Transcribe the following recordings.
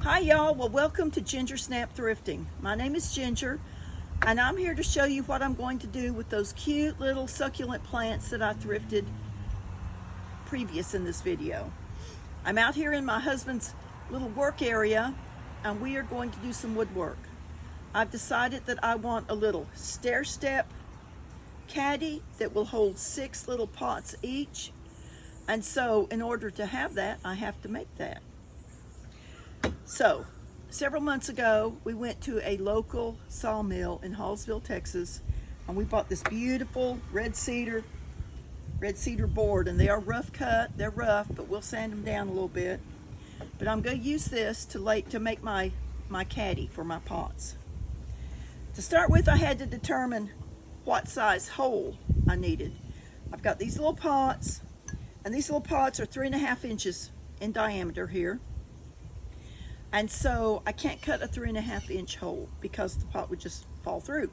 Hi y'all, well welcome to Ginger Snap Thrifting. My name is Ginger and I'm here to show you what I'm going to do with those cute little succulent plants that I thrifted previous in this video. I'm out here in my husband's little work area and we are going to do some woodwork. I've decided that I want a little stair step caddy that will hold 6 little pots each, and so in order to have that I have to make that. So, several months ago, we went to a local sawmill in Hallsville, Texas, and we bought this beautiful red cedar board, and they are rough cut. They're rough, but we'll sand them down a little bit. But I'm going to use this to make my caddy for my pots. To start with, I had to determine what size hole I needed. I've got these little pots, and these little pots are 3.5 inches in diameter here. And so I can't cut a 3.5 inch hole because the pot would just fall through.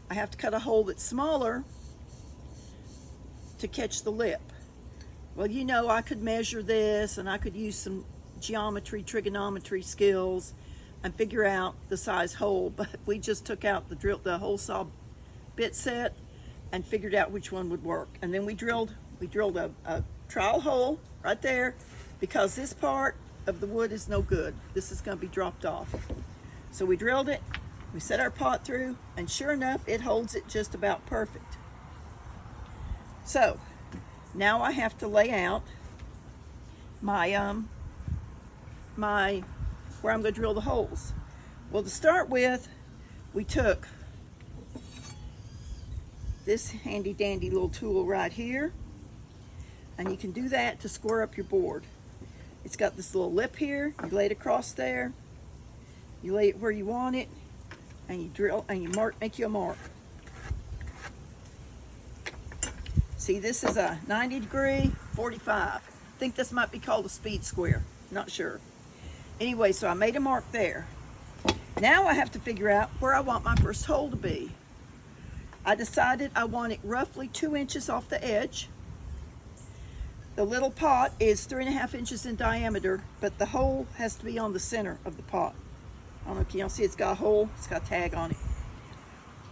I have to cut a hole that's smaller to catch the lip. Well, you know, I could measure this and I could use some geometry, trigonometry skills and figure out the size hole, but we just took out the hole saw bit set and figured out which one would work. And then we drilled a trowel hole right there because this part of the wood is no good. This is going to be dropped off. So we drilled it, we set our pot through, and sure enough, it holds it just about perfect. So now I have to lay out my where I'm going to drill the holes. Well, to start with, we took this handy dandy little tool right here, and you can do that to square up your board. It's got this little lip here. You lay it across there. You lay it where you want it, and you drill and you make you a mark. See, this is a 90 degree 45. I think this might be called a speed square. Not sure. Anyway, so I made a mark there. Now I have to figure out where I want my first hole to be. I decided I want it roughly 2 inches off the edge. The little pot is 3.5 inches in diameter, but the hole has to be on the center of the pot. I don't know, can y'all see it's got a hole? It's got a tag on it.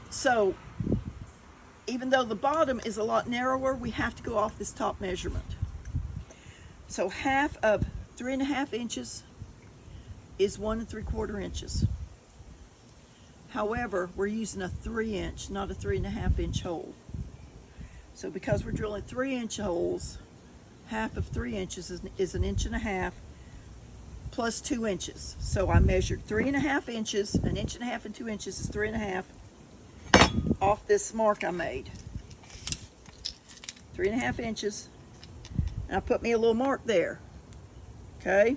So, even though the bottom is a lot narrower, we have to go off this top measurement. So half of 3.5 inches is 1 3/4 inches. However, we're using a 3 inch, not a 3.5 inch hole. So because we're drilling 3 inch holes, half of 3 inches is 1.5 inches plus 2 inches. So I measured 3.5 inches, 1.5 inches and 2 inches is 3.5 off this mark I made. 3.5 inches, and I put me a little mark there, okay?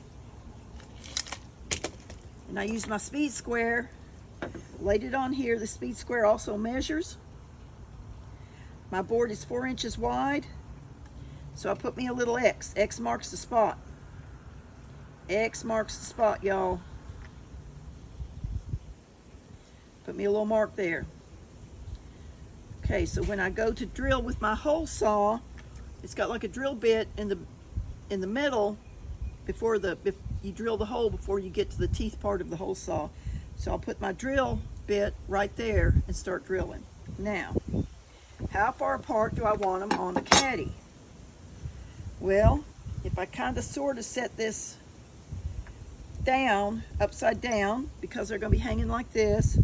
And I used my speed square, laid it on here. The speed square also measures. My board is 4 inches wide. So I put me a little X. X marks the spot. X marks the spot, y'all. Put me a little mark there. Okay, so when I go to drill with my hole saw, it's got like a drill bit in the middle if you drill the hole before you get to the teeth part of the hole saw. So I'll put my drill bit right there and start drilling. Now, how far apart do I want them on the caddy? Well, if I kind of sort of set this down, upside down, because they're going to be hanging like this,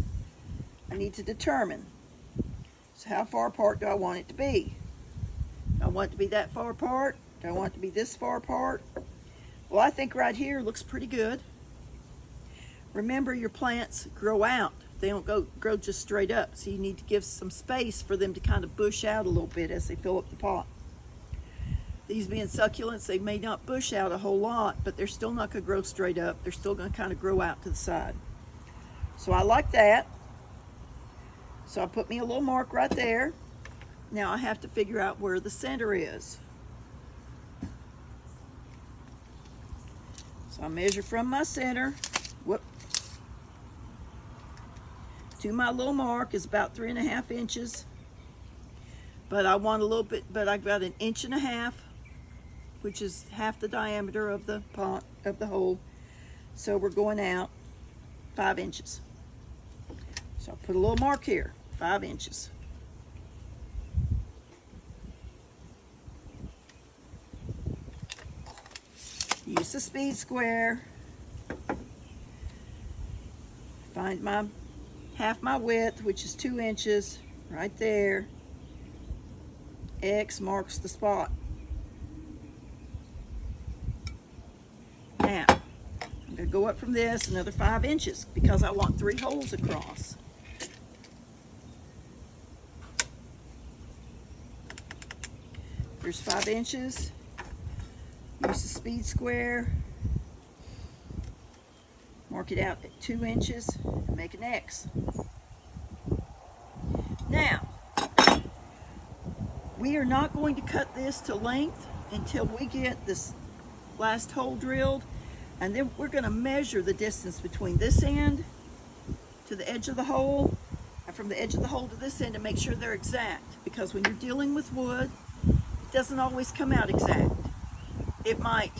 I need to determine. So how far apart do I want it to be? Do I want it to be that far apart? Do I want it to be this far apart? Well, I think right here looks pretty good. Remember, your plants grow out. They don't grow just straight up, so you need to give some space for them to kind of bush out a little bit as they fill up the pot. These being succulents, they may not bush out a whole lot, but they're still not going to grow straight up. They're still going to kind of grow out to the side. So I like that. So I put me a little mark right there. Now I have to figure out where the center is. So I measure from my center, to my little mark is about 3.5 inches. But I want a little bit, but I've got 1.5 inches, which is half the diameter of the pot, of the hole. So we're going out 5 inches. So I'll put a little mark here, 5 inches. Use the speed square. Find my half my width, which is 2 inches, right there. X marks the spot. Now, I'm going to go up from this another 5 inches because I want 3 holes across. There's 5 inches. Use the speed square. Mark it out at 2 inches and make an X. Now, we are not going to cut this to length until we get this last hole drilled, and then we're going to measure the distance between this end to the edge of the hole and from the edge of the hole to this end to make sure they're exact, because when you're dealing with wood, it doesn't always come out exact. It might,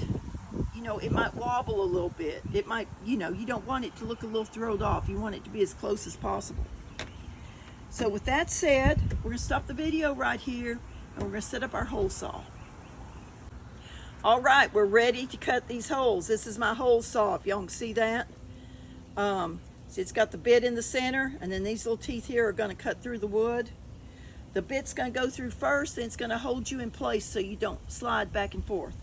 it might wobble a little bit. It might, you don't want it to look a little thrown off. You want it to be as close as possible. So with that said, we're going to stop the video right here, and we're going to set up our hole saw. All right, we're ready to cut these holes. This is my hole saw, if y'all can see that. So it's got the bit in the center, and then these little teeth here are going to cut through the wood. The bit's going to go through first, and it's going to hold you in place so you don't slide back and forth.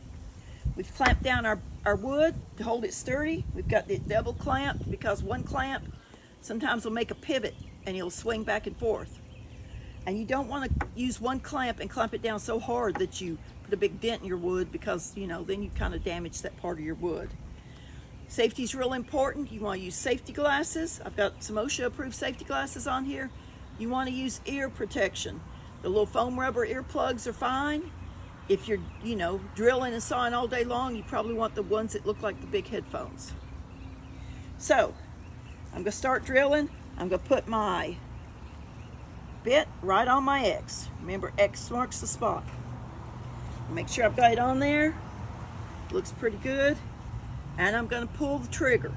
We've clamped down our wood to hold it sturdy. We've got the double clamp because one clamp sometimes will make a pivot and it'll swing back and forth. And you don't want to use one clamp and clamp it down so hard that you put a big dent in your wood, because then you kind of damage that part of your wood. Safety is real important. You want to use safety glasses. I've got some OSHA approved safety glasses on here. You want to use ear protection. The little foam rubber earplugs are fine. If you're, drilling and sawing all day long, you probably want the ones that look like the big headphones. So, I'm going to start drilling. I'm going to put my bit right on my X. Remember, X marks the spot. Make sure I've got it on there. Looks pretty good. And I'm going to pull the trigger.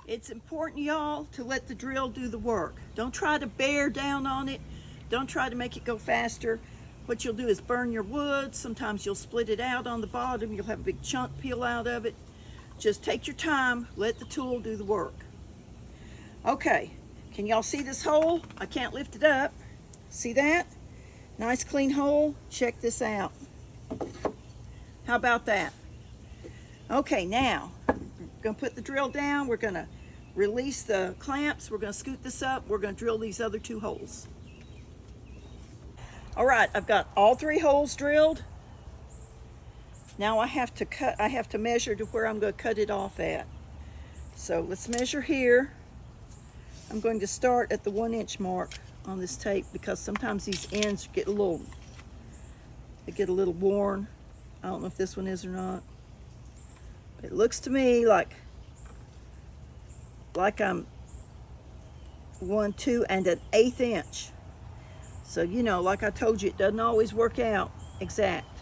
It's important, y'all, to let the drill do the work. Don't try to bear down on it. Don't try to make it go faster. What you'll do is burn your wood. Sometimes you'll split it out on the bottom. You'll have a big chunk peel out of it. Just take your time. Let the tool do the work. Okay, can y'all see this hole? I can't lift it up. See that? Nice clean hole. Check this out. How about that? Okay, now we're going to put the drill down. We're going to release the clamps. We're going to scoot this up. We're going to drill these other 2 holes. All right, I've got all 3 holes drilled. Now I have to measure to where I'm going to cut it off at. So let's measure here. I'm going to start at the 1 inch mark on this tape because sometimes these ends get a little worn. I don't know if this one is or not. It looks to me like I'm 1, 2, and 1/8 inch. So, like I told you, it doesn't always work out exact.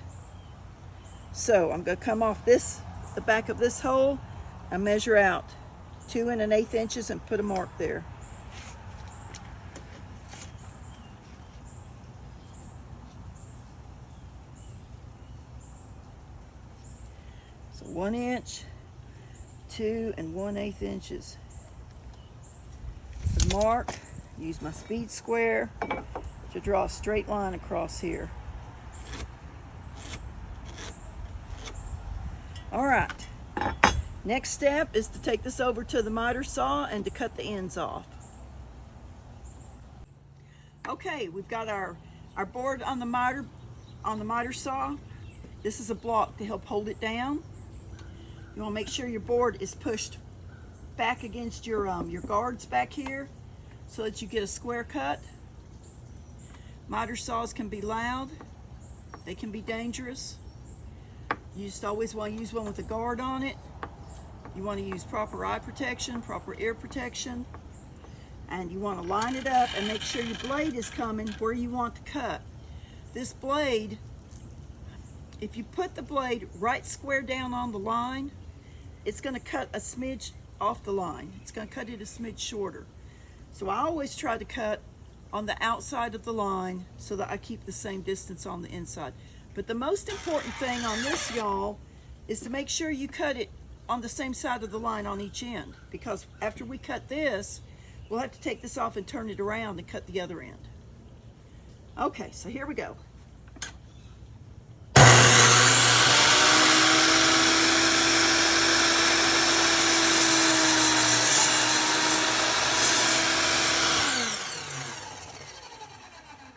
So I'm going to come off the back of this hole and measure out 2 1/8 inches and put a mark there. So 1 inch, 2 1/8 inches. The mark, use my speed square to draw a straight line across here. All right, next step is to take this over to the miter saw and to cut the ends off. Okay, we've got our board on the miter on the miter saw, this is a block to help hold it down. You want to make sure your board is pushed back against your guards back here so that you get a square cut. Miter saws can be loud. They can be dangerous. You just always want to use one with a guard on it. You want to use proper eye protection, proper ear protection. And you want to line it up and make sure your blade is coming where you want to cut. This blade, if you put the blade right square down on the line, it's going to cut a smidge off the line. It's going to cut it a smidge shorter. So I always try to cut on the outside of the line so that I keep the same distance on the inside. But the most important thing on this, y'all, is to make sure you cut it on the same side of the line on each end, because after we cut this, we'll have to take this off and turn it around and cut the other end. Okay, so here we go.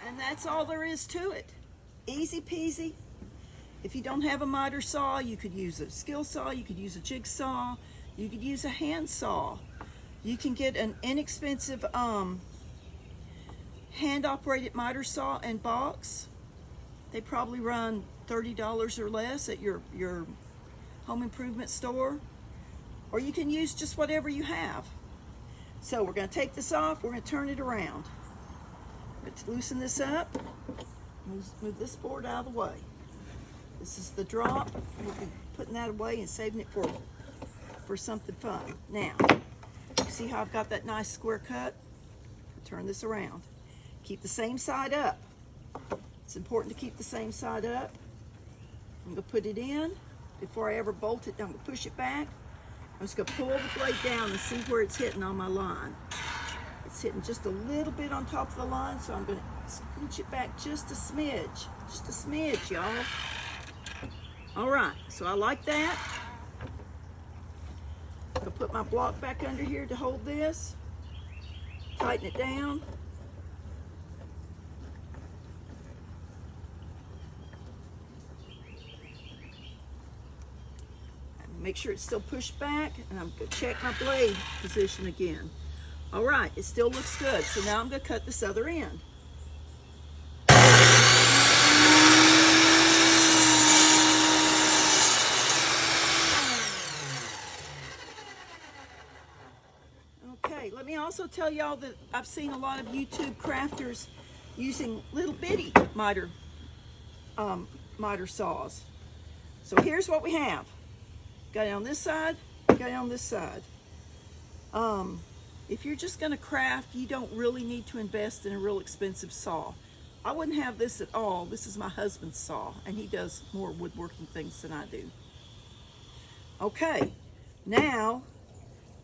And that's all there is to it. Easy peasy. If you don't have a miter saw, you could use a skill saw, you could use a jigsaw, you could use a hand saw. You can get an inexpensive hand-operated miter saw and box. They probably run $30 or less at your home improvement store. Or you can use just whatever you have. So we're going to take this off, we're going to turn it around. Let's loosen this up. Move this board out of the way. This is the drop. We'll be putting that away and saving it for something fun. Now, see how I've got that nice square cut? Turn this around. Keep the same side up. It's important to keep the same side up. I'm going to put it in. Before I ever bolt it, I'm going to push it back. I'm just going to pull the blade down and see where it's hitting on my line. It's hitting just a little bit on top of the line, so I'm going to scooch it back just a smidge, y'all. All right, so I like that. I'll put my block back under here to hold this. Tighten it down. And make sure it's still pushed back, and I'm going to check my blade position again. All right, it still looks good. So now I'm going to cut this other end. Okay, let me also tell y'all that I've seen a lot of YouTube crafters using little bitty miter saws. So here's what we have. Got it on this side, got it on this side. If you're just going to craft, you don't really need to invest in a real expensive saw. I wouldn't have this at all. This is my husband's saw, and he does more woodworking things than I do. Okay, now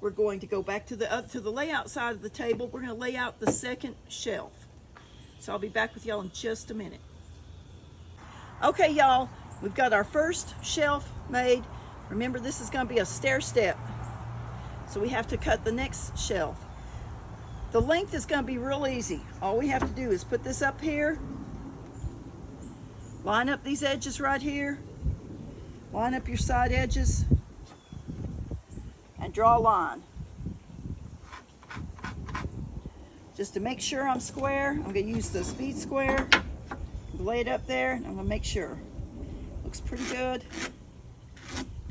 we're going to go back to the layout side of the table. We're going to lay out the second shelf. So I'll be back with y'all in just a minute. Okay, y'all, we've got our first shelf made. Remember, this is going to be a stair step. So we have to cut the next shelf. The length is going to be real easy. All we have to do is put this up here, line up these edges right here, line up your side edges, and draw a line. Just to make sure I'm square, I'm going to use the speed square, lay it up there, and I'm going to make sure. Looks pretty good.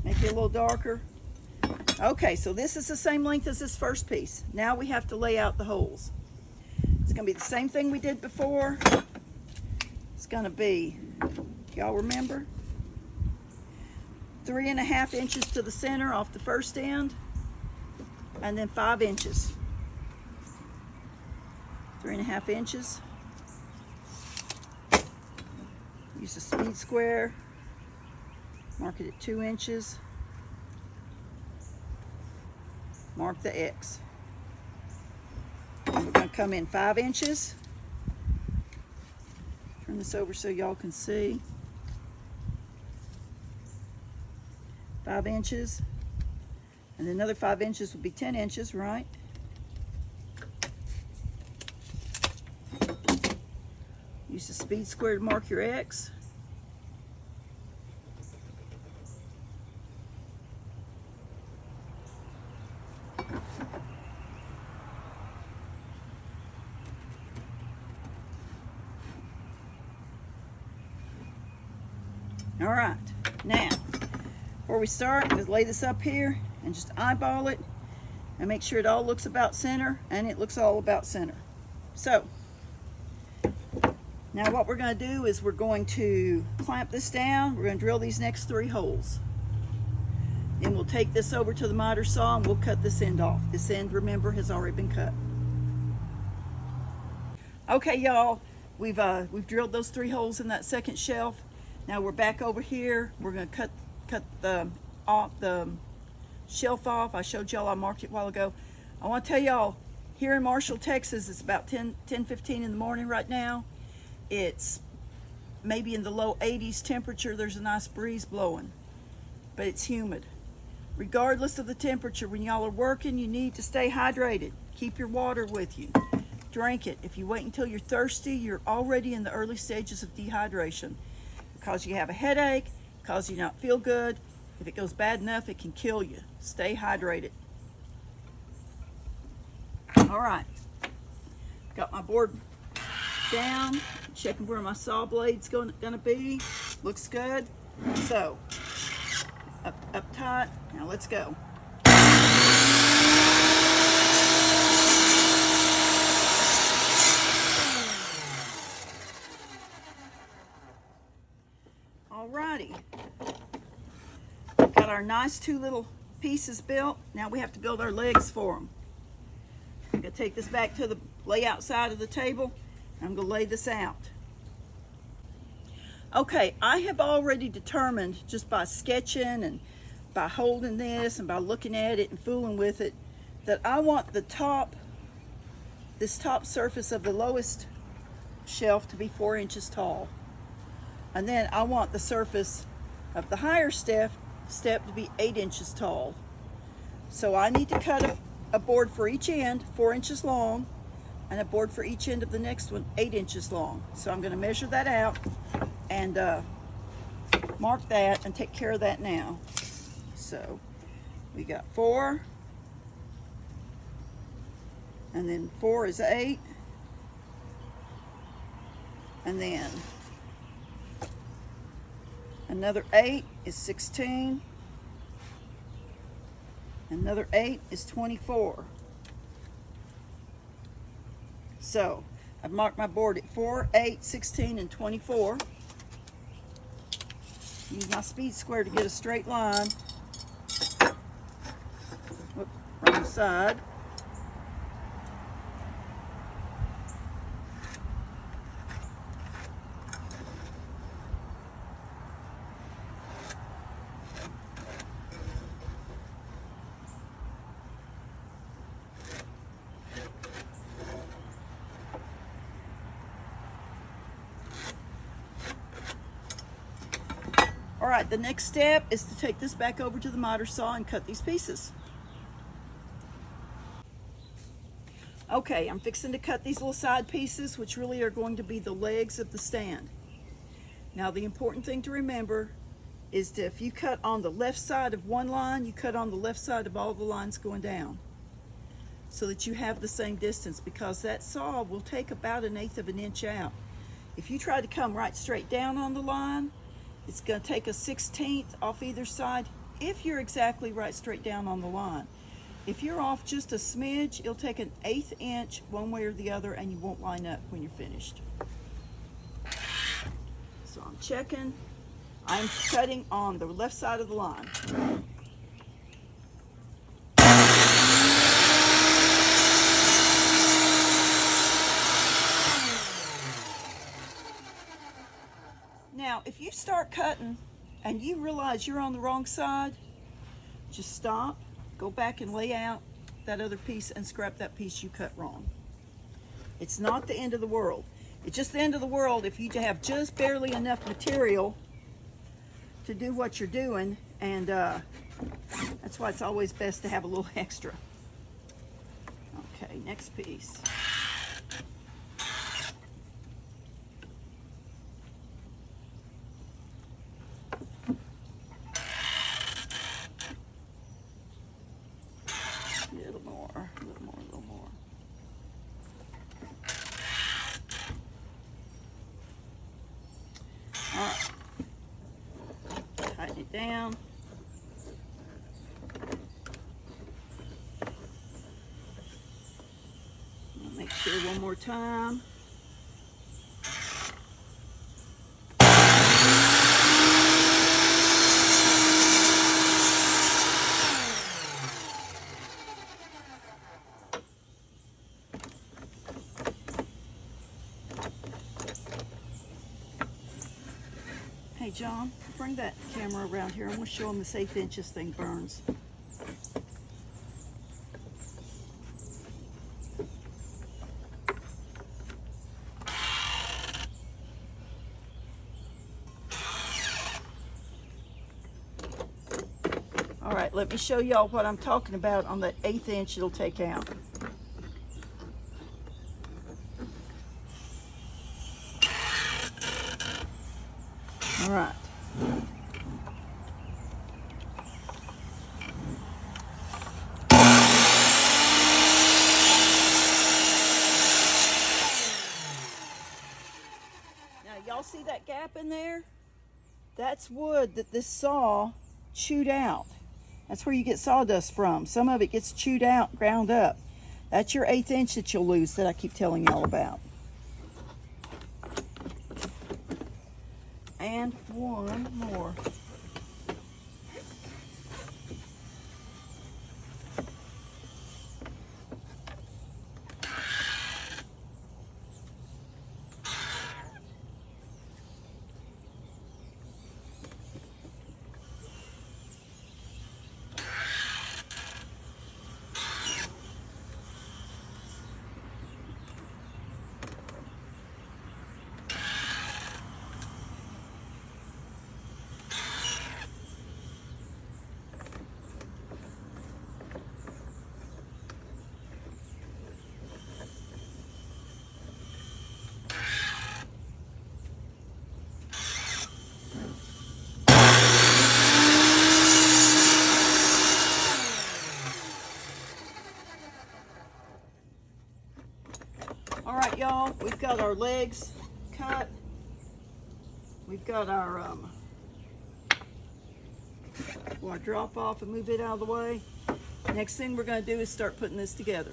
Make it a little darker. Okay, so this is the same length as this first piece. Now we have to lay out the holes. It's going to be the same thing we did before. It's going to be, y'all remember? 3.5 inches to the center off the first end, and then 5 inches. 3.5 inches. Use a speed square. Mark it at 2 inches. Mark the X. And we're going to come in 5 inches. Turn this over so y'all can see. 5 inches. And another 5 inches would be 10 inches, right? Use the speed square to mark your X. All right, now, before we start, just lay this up here and just eyeball it and make sure it all looks about center, and it looks all about center. So, now what we're going to do is we're going to clamp this down. We're going to drill these next 3 holes. Then we'll take this over to the miter saw and we'll cut this end off. This end, remember, has already been cut. Okay, y'all, we've drilled those 3 holes in that second shelf. Now we're back over here. We're going to cut the shelf off. I showed y'all, I marked it a while ago. I want to tell y'all, here in Marshall, Texas, it's about 10:15 in the morning right now. It's maybe in the low 80s temperature. There's a nice breeze blowing, but it's humid. Regardless of the temperature, when y'all are working, you need to stay hydrated. Keep your water with you. Drink it. If you wait until you're thirsty, you're already in the early stages of dehydration. Because you have a headache, because you not feel good. If it goes bad enough, it can kill you. Stay hydrated. All right. Got my board down. Checking where my saw blade's gonna be. Looks good. So, up tight. Now let's go. Alrighty. Got our nice 2 little pieces built. Now we have to build our legs for them. I'm going to take this back to the layout side of the table. I'm going to lay this out. Okay, I have already determined just by sketching and by holding this and by looking at it and fooling with it that I want this top surface of the lowest shelf to be 4 inches tall. And then I want the surface of the higher step to be 8 inches tall. So I need to cut a board for each end, 4 inches long, and a board for each end of the next one, 8 inches long. So I'm going to measure that out and mark that and take care of that now. So we got 4, and then 4 is 8, and then another 8 is 16, another 8 is 24. So I've marked my board at 4, 8, 16, and 24. Use my speed square to get a straight line. Whoop, wrong side. All right, the next step is to take this back over to the miter saw and cut these pieces. Okay, I'm fixing to cut these little side pieces, which really are going to be the legs of the stand. Now, the important thing to remember is that if you cut on the left side of one line, you cut on the left side of all the lines going down, so that you have the same distance, because that saw will take about 1/8 of an inch out. If you try to come right straight down on the line, it's going to take a 1/16 off either side if you're exactly right straight down on the line. If you're off just a smidge, it'll take 1/8 inch one way or the other, and you won't line up when you're finished. So I'm checking. I'm cutting on the left side of the line. Now, if you start cutting and you realize you're on the wrong side, just stop, go back and lay out that other piece and scrap that piece you cut wrong. It's not the end of the world. It's just the end of the world if you have just barely enough material to do what you're doing, and that's why it's always best to have a little extra. Okay, next piece. A little more, a little more, a little more. All right. down. I'll make sure one more time. Hey John, bring that camera around here. I'm going to show them this 1/8 inch this thing burns. All right, let me show y'all what I'm talking about on that 1/8 inch it'll take out. All right. Now, y'all see that gap in there? That's wood that this saw chewed out. That's where you get sawdust from. Some of it gets chewed out, ground up. That's your 1/8 inch that you'll lose that I keep telling y'all about. And one more. All right, y'all, we've got our legs cut. We've got our we'll drop off and move it out of the way. Next thing we're going to do is start putting this together.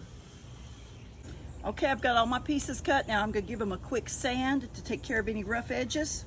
Okay, I've got all my pieces cut. Now I'm going to give them a quick sand to take care of any rough edges.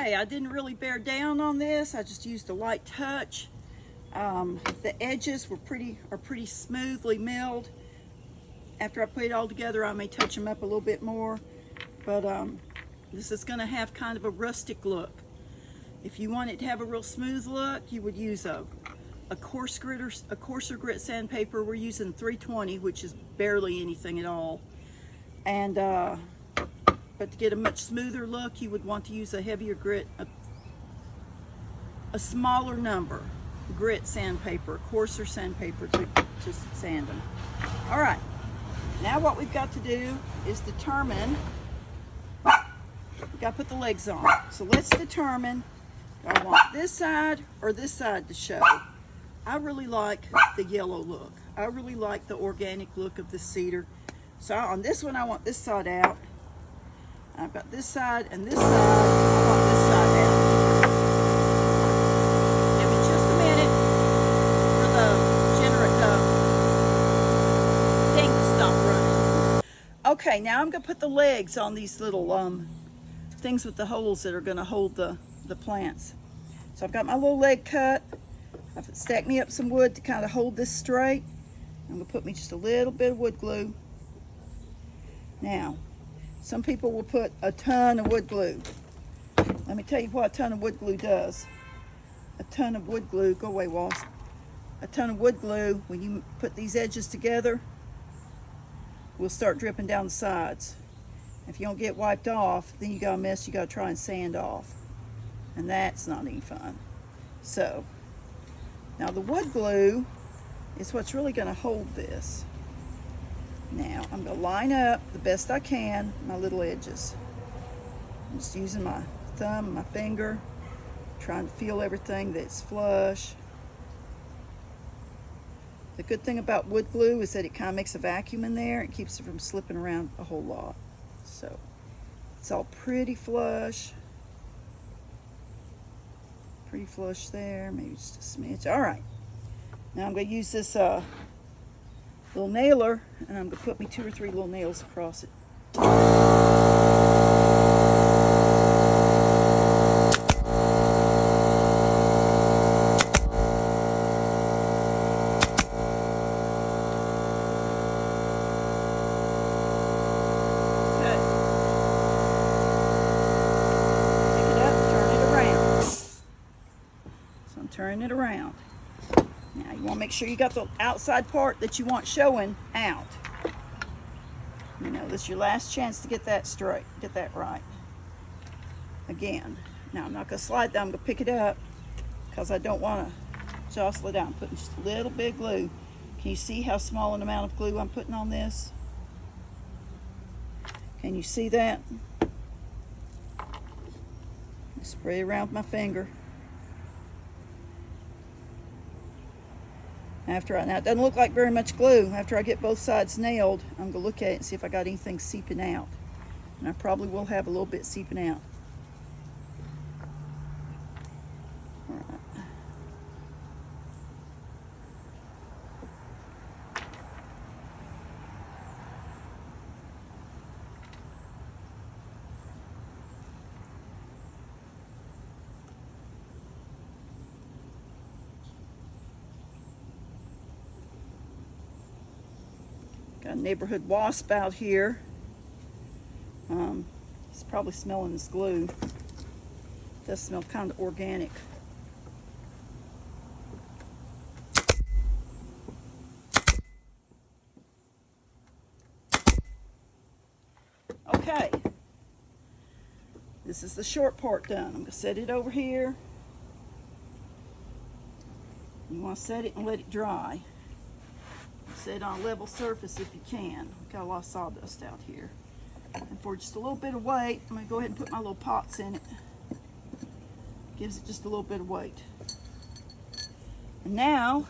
Okay, I didn't really bear down on this. I just used a light touch. The edges are pretty smoothly milled. After I put it all together, I may touch them up a little bit more, but this is going to have kind of a rustic look. If you want it to have a real smooth look, you would use a coarser grit sandpaper. We're using 320, which is barely anything at all. And but to get a much smoother look, you would want to use a heavier grit, a smaller number grit sandpaper, coarser sandpaper to sand them. All right, now what we've got to do is determine, we've got to put the legs on. So let's determine, do I want this side or this side to show? I really like the yellow look. I really like the organic look of the cedar. So on this one, I want this side out. I've got this side and this side. I want this side out. Give me just a minute for the thing to stop running. Okay, now I'm going to put the legs on these little things with the holes that are going to hold the plants. So I've got my little leg cut. I've stacked me up some wood to kind of hold this straight. I'm going to put me just a little bit of wood glue. Now, some people will put a ton of wood glue. Let me tell you what a ton of wood glue does. A ton of wood glue, go away, wasp. A ton of wood glue, when you put these edges together, will start dripping down the sides. If you don't get wiped off, then you got a mess you got to try and sand off. And that's not any fun. So, now the wood glue is what's really going to hold this. Now, I'm going to line up the best I can my little edges. I'm just using my thumb and my finger, trying to feel everything that's flush. The good thing about wood glue is that it kind of makes a vacuum in there. It keeps it from slipping around a whole lot. So, it's all pretty flush. Pretty flush there, maybe just a smidge. All right. Now I'm going to use this little nailer, and I'm going to put me 2 or 3 little nails across it. Okay. Pick it up and turn it around. So I'm turning it around. Now you want to make sure you got the outside part that you want showing out. You know, this is your last chance to get that straight, get that right. Again, now I'm not going to slide that, I'm going to pick it up because I don't want to jostle it out. I'm putting just a little bit of glue. Can you see how small an amount of glue I'm putting on this? Can you see that? Spray around with my finger. Now it doesn't look like very much glue. After I get both sides nailed, I'm going to look at it and see if I got anything seeping out. And I probably will have a little bit seeping out. All right. Got a neighborhood wasp out here. It's probably smelling this glue. It does smell kind of organic. Okay. This is the short part done. I'm going to set it over here. You want to set it and let it dry. Set it on a level surface if you can. We've got a lot of sawdust out here. And for just a little bit of weight, I'm going to go ahead and put my little pots in it. Gives it just a little bit of weight. And now,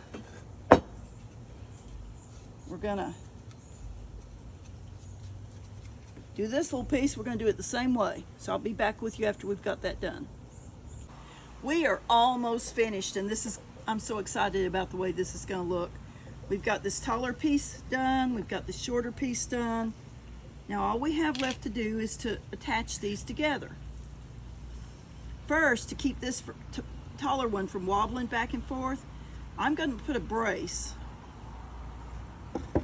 we're going to do this little piece. We're going to do it the same way. So I'll be back with you after we've got that done. We are almost finished, and I'm so excited about the way this is going to look. We've got this taller piece done. We've got the shorter piece done. Now all we have left to do is to attach these together. First, to keep this taller one from wobbling back and forth, I'm going to put a brace.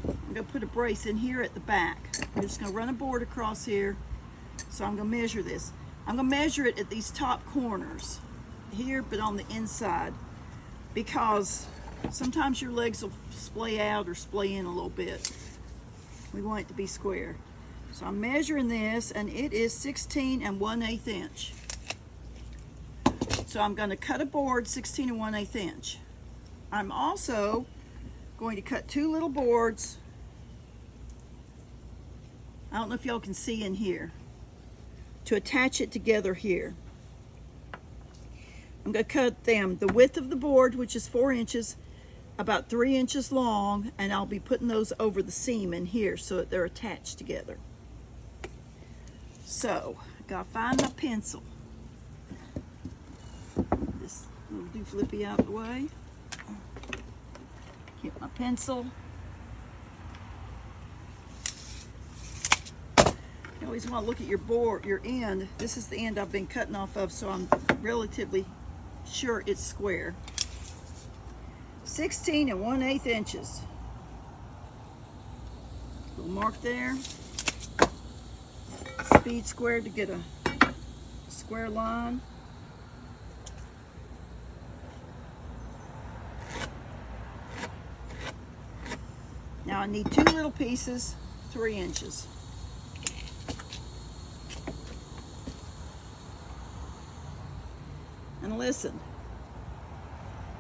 I'm going to put a brace in here at the back. I'm just going to run a board across here. So I'm going to measure this. I'm going to measure it at these top corners here, but on the inside, because sometimes your legs will splay out or splay in a little bit. We want it to be square. So I'm measuring this, and it is 16 1/8 inch. So I'm going to cut a board 16 1/8 inch. I'm also going to cut 2 little boards. I don't know if y'all can see in here, to attach it together here. I'm going to cut them the width of the board, which is 4 inches, about 3 inches long, and I'll be putting those over the seam in here so that they're attached together. So, I gotta find my pencil. This little dooflippy out of the way. Get my pencil. You always want to look at your board, your end. This is the end I've been cutting off of, so I'm relatively sure it's square. 16 1/8 inches. Little mark there. Speed square to get a square line. Now I need 2 little pieces, 3 inches. And listen,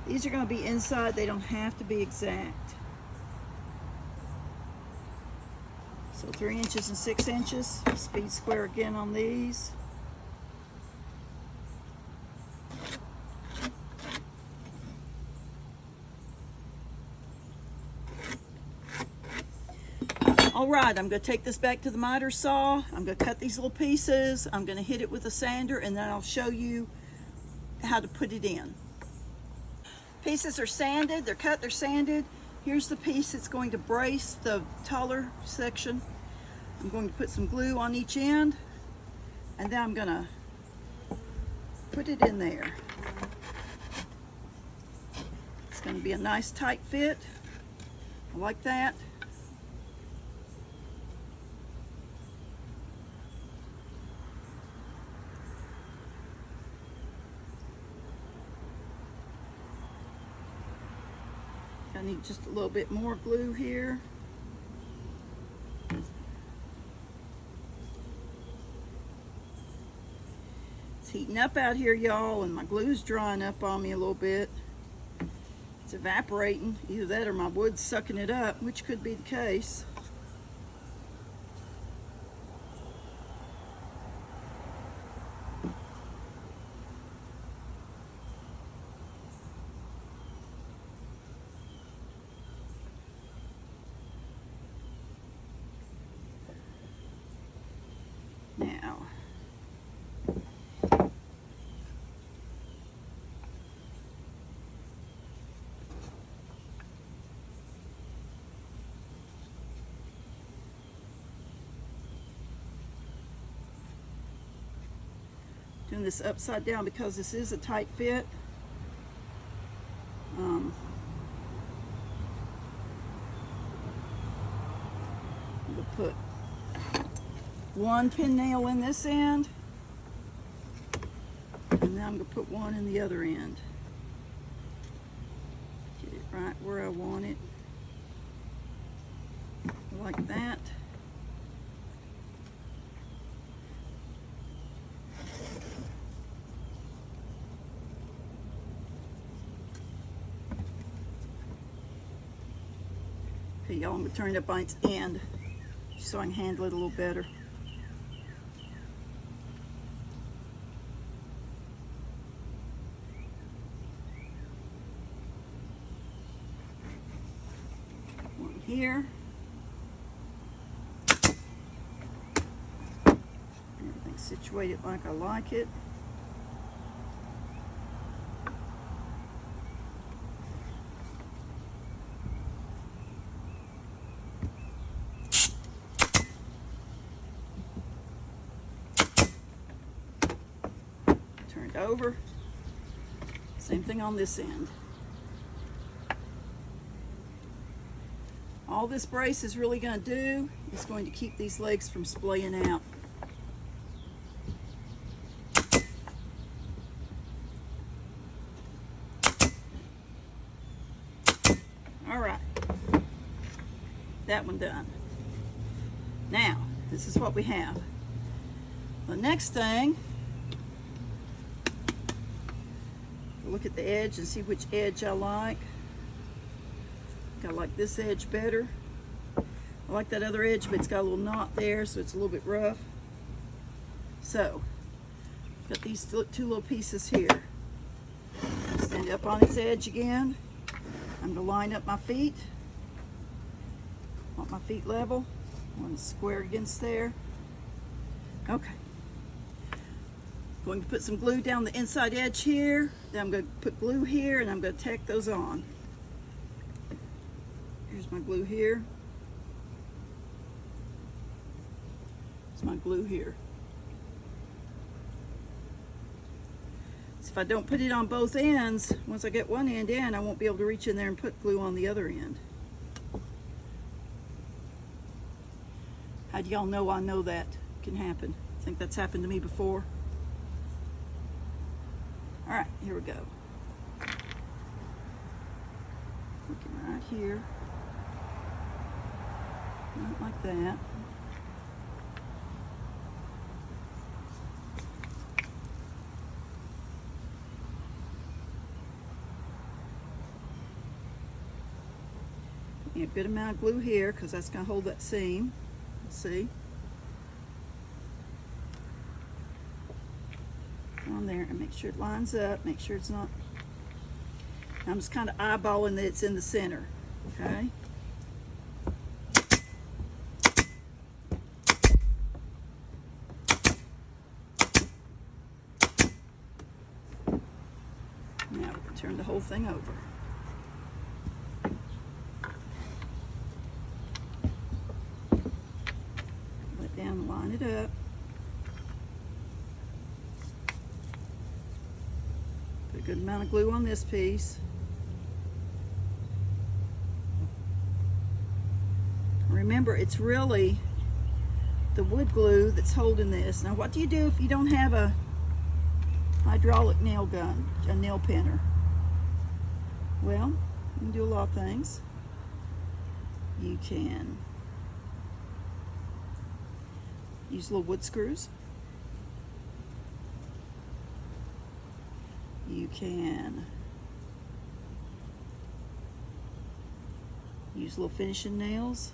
these are going to be inside, they don't have to be exact. So 3 inches and 6 inches, speed square again on these. All right, I'm going to take this back to the miter saw. I'm going to cut these little pieces. I'm going to hit it with a sander, and then I'll show you how to put it in. Pieces are sanded, they're cut, they're sanded. Here's the piece that's going to brace the taller section. I'm going to put some glue on each end, and then I'm going to put it in there. It's going to be a nice tight fit. I like that. I need just a little bit more glue here. It's heating up out here, y'all, and my glue's drying up on me a little bit. It's evaporating. Either that or my wood's sucking it up, which could be the case. Now, doing this upside down because this is a tight fit. I'm going to put 1 pin nail in this end, and then I'm going to put 1 in the other end. Get it right where I want it, like that. Okay, y'all, I'm going to turn it up on its end so I can handle it a little better. One here. Everything's situated like I like it. it over. Same thing on this end. All this brace is really going to do is going to keep these legs from splaying out. All right, that one done. Now, this is what we have. The next thing, look at the edge and see which edge I like. I like this edge better. I like that other edge, but it's got a little knot there, so it's a little bit rough. So, got these two little pieces here. Stand up on its edge again. I'm going to line up my feet. Want my feet level. I want to square against there. Okay. Going to put some glue down the inside edge here. Then I'm going to put glue here, and I'm going to tack those on. Here's my glue here. It's my glue here. So if I don't put it on both ends, once I get one end in, I won't be able to reach in there and put glue on the other end. How do y'all know I know that can happen? I think that's happened to me before. All right, here we go. Looking right here. Not like that. A good amount of glue here because that's going to hold that seam. Let's see. On there and make sure it lines up. Make sure it's not. I'm just kind of eyeballing that it's in the center. Okay. Now we can turn the whole thing over. Let down, line it up. Put a good amount of glue on this piece. Remember, it's really the wood glue that's holding this. Now, what do you do if you don't have a hydraulic nail gun, a nail pinner? Well, you can do a lot of things. You can use little wood screws. You can use little finishing nails.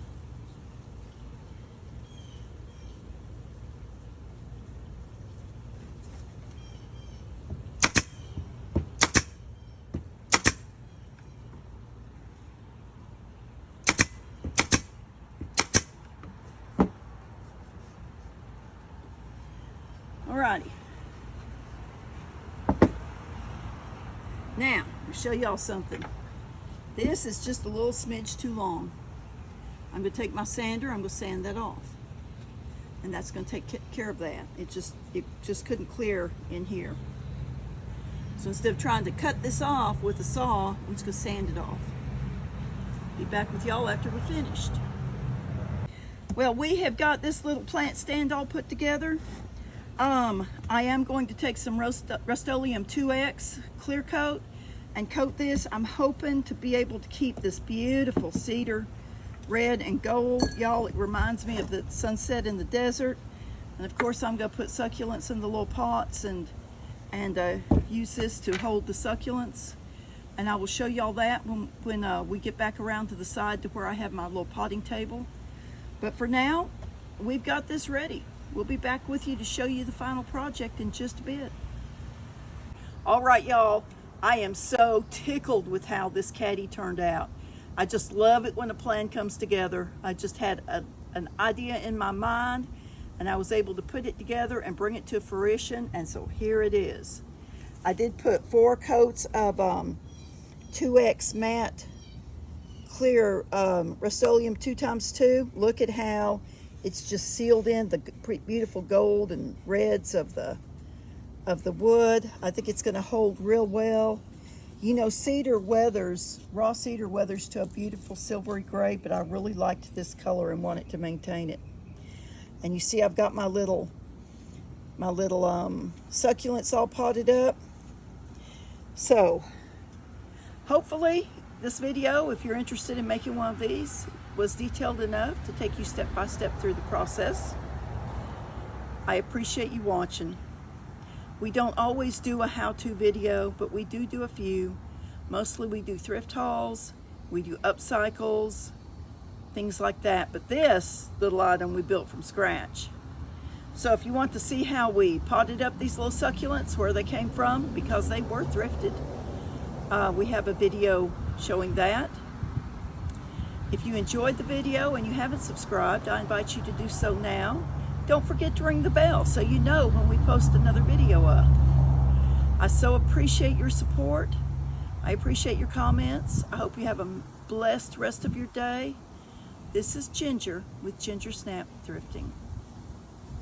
Alrighty. Now, I'll show y'all something. This is just a little smidge too long. I'm going to take my sander, I'm going to sand that off. And that's going to take care of that. It just couldn't clear in here. So instead of trying to cut this off with a saw, I'm just going to sand it off. Be back with y'all after we're finished. Well, we have got this little plant stand all put together. I am going to take some Rust-Oleum 2X clear coat and coat this. I'm hoping to be able to keep this beautiful cedar red and gold. Y'all, it reminds me of the sunset in the desert. And of course, I'm going to put succulents in the little pots and use this to hold the succulents. And I will show y'all that when we get back around to the side to where I have my little potting table. But for now, we've got this ready. We'll be back with you to show you the final project in just a bit. All right, y'all. I am so tickled with how this caddy turned out. I just love it when a plan comes together. I just had an idea in my mind, and I was able to put it together and bring it to fruition, and so here it is. I did put 4 coats of 2X matte clear Rust-Oleum 2x2. Look at how it's just sealed in the beautiful gold and reds of the of the wood. I think it's going to hold real well. You know, cedar weathers, raw cedar weathers to a beautiful silvery gray, but I really liked this color and wanted to maintain it. And you see I've got my little succulents all potted up. So hopefully this video, if you're interested in making one of these, was detailed enough to take you step by step through the process. I appreciate you watching. We don't always do a how-to video, but we do a few. Mostly we do thrift hauls, we do upcycles, things like that. But this little item we built from scratch. So if you want to see how we potted up these little succulents, where they came from, because they were thrifted, we have a video showing that. If you enjoyed the video and you haven't subscribed, I invite you to do so now. Don't forget to ring the bell so you know when we post another video up. I so appreciate your support. I appreciate your comments. I hope you have a blessed rest of your day. This is Ginger with Ginger Snap Thrifting.